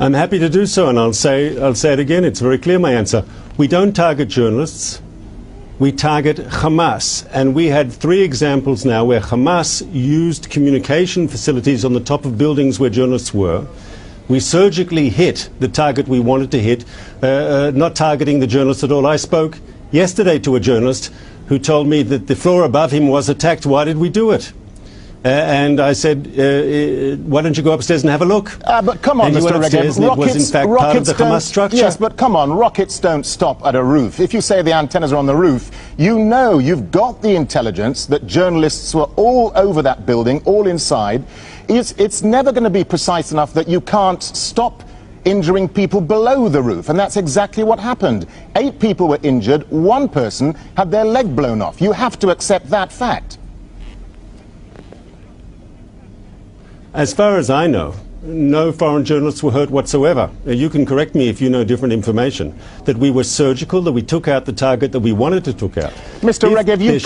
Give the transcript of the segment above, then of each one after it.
I'm happy to do so, and I'll say it again. It's very clear, my answer. We don't target journalists. We target Hamas. And we had 3 examples now where Hamas used communication facilities on the top of buildings where journalists were. We surgically hit the target we wanted to hit, not targeting the journalists at all. I spoke yesterday to a journalist who told me that the floor above him was attacked. Why did we do it? And I said, why don't you go upstairs and have a look? But come on, Mr. Regev, it was in fact part of the Hamas structure. Yes, but come on, rockets don't stop at a roof. If you say the antennas are on the roof, you know you've got the intelligence that journalists were all over that building, all inside. It's never going to be precise enough that you can't stop injuring people below the roof, and that's exactly what happened. 8 people were injured, 1 person had their leg blown off. You have to accept that fact. As far as I know, no foreign journalists were hurt whatsoever. You can correct me if you know different information. That we were surgical, that we took out the target that we wanted to take out. Mr. Regev, you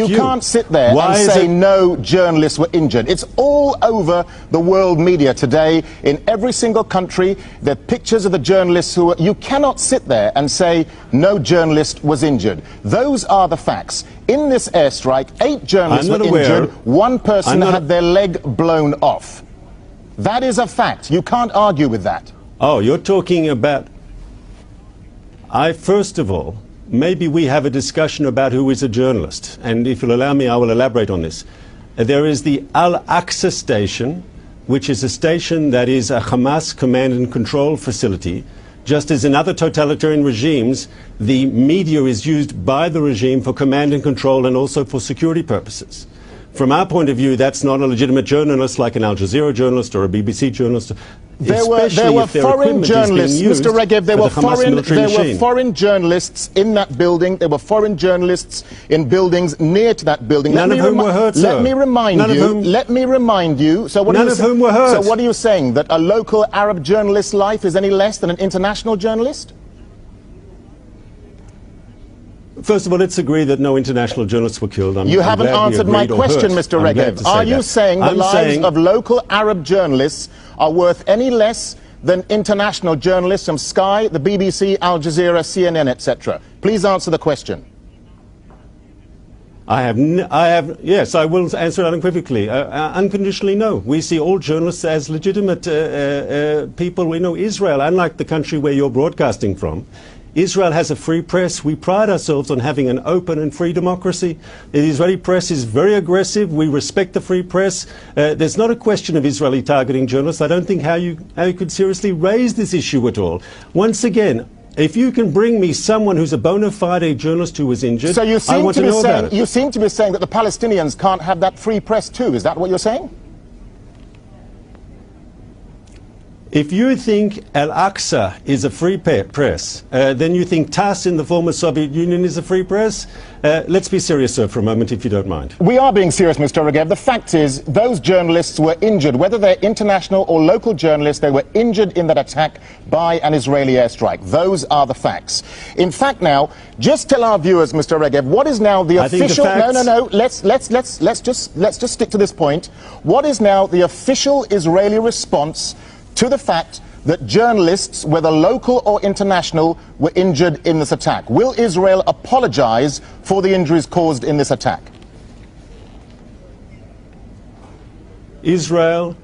can't sit there and say no journalists were injured. It's all over the world media today, in every single country. There are pictures of the journalists who were... You cannot sit there and say no journalist was injured. Those are the facts. In this airstrike, 8 journalists were injured, 1 person had their leg blown off. That is a fact. You can't argue with that. Oh, you're talking about... First of all, maybe we have a discussion about who is a journalist. And if you'll allow me, I will elaborate on this. There is the Al-Aqsa station, which is a station that is a Hamas command and control facility. Just as in other totalitarian regimes, the media is used by the regime for command and control and also for security purposes. From our point of view, that's not a legitimate journalist like an Al-Jazeera journalist or a BBC journalist. There were foreign journalists, Mr. Regev, there were foreign journalists in that building. There were foreign journalists in buildings near to that building. None of whom were hurt, sir. Let me remind you. So what none of whom were hurt. So what are you saying? That a local Arab journalist's life is any less than an international journalist? First of all, let's agree that no international journalists were killed. You haven't answered my question, Mr. Regev. Are you saying the lives of local Arab journalists are worth any less than international journalists from Sky, the BBC, Al Jazeera, CNN, etc.? Please answer the question. Yes, I will answer it unequivocally. Unconditionally, no. We see all journalists as legitimate people. We know Israel, unlike the country where you're broadcasting from, Israel has a free press. We pride ourselves on having an open and free democracy. The Israeli press is very aggressive. We respect the free press. There's not a question of Israeli targeting journalists. I don't think how you could seriously raise this issue at all. Once again, if you can bring me someone who's a bona fide journalist who was injured, so you seem I want to know about it. You seem to be saying that the Palestinians can't have that free press too. Is that what you're saying? If you think Al-Aqsa is a free press, then you think TASS in the former Soviet Union is a free press? Let's be serious, sir, for a moment, if you don't mind. We are being serious, Mr. Regev. The fact is, those journalists were injured. Whether they're international or local journalists, they were injured in that attack by an Israeli airstrike. Those are the facts. In fact, now, just tell our viewers, Mr. Regev, what is now the official... No. Let's just stick to this point. What is now the official Israeli response to the fact that journalists, whether local or international, were injured in this attack? Will Israel apologize for the injuries caused in this attack? Israel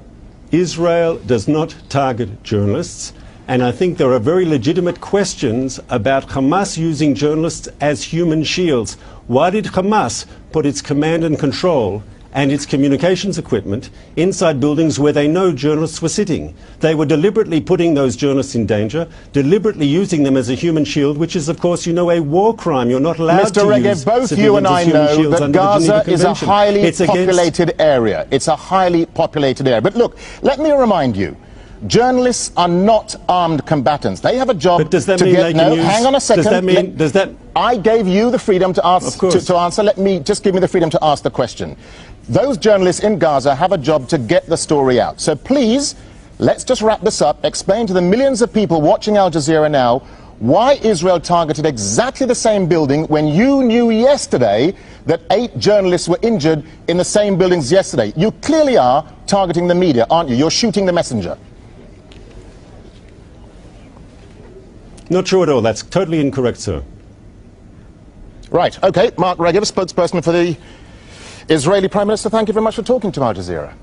does not target journalists, and I think there are very legitimate questions about Hamas using journalists as human shields. Why did Hamas put its command and control and its communications equipment inside buildings where they know journalists were sitting? They were deliberately putting those journalists in danger, deliberately using them as a human shield, which is, of course, you know, a war crime. You're not allowed to use both you and I know that Gaza is a highly populated area. It's a highly populated area. But look, let me remind you, journalists are not armed combatants. They have a job to get... No, hang on a second. Does that... I gave you the freedom to ask, to answer. Let me just give me the freedom to ask the question. Those journalists in Gaza have a job to get the story out. So please, let's just wrap this up. Explain to the millions of people watching Al Jazeera now why Israel targeted exactly the same building when you knew yesterday that 8 journalists were injured in the same buildings yesterday. You clearly are targeting the media, aren't you? You're shooting the messenger. Not true at all. That's totally incorrect, sir. Right. Okay. Mark Regev, spokesperson for the Israeli Prime Minister, thank you very much for talking to Al Jazeera.